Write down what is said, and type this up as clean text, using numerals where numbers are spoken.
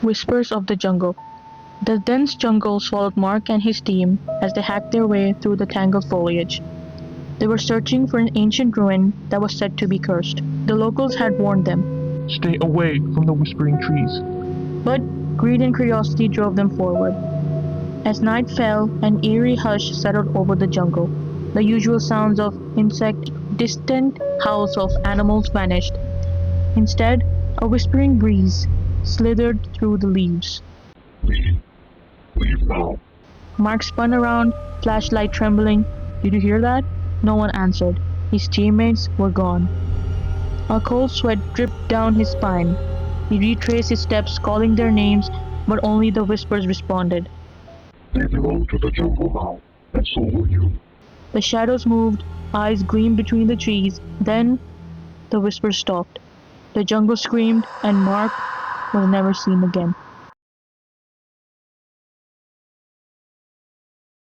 Whispers of the Jungle. The dense jungle swallowed Mark and his team as they hacked their way through the tangled foliage. They were searching for an ancient ruin that was said to be cursed. The locals had warned them, Stay away from the whispering trees. but greed and curiosity drove them forward. As night fell, an eerie hush settled over the jungle. The usual sounds of insect, distant howls of animals vanished. Instead, a whispering breeze slithered through the leaves. Leave now. Mark spun around, flashlight trembling. Did you hear that? No one answered. His teammates were gone. A cold sweat dripped down his spine. He retraced his steps, calling their names, but only the whispers responded. They belong to the jungle now, and so will you. The shadows moved, eyes gleamed between the trees. Then, the whispers stopped. The jungle screamed, and Mark was never seen again.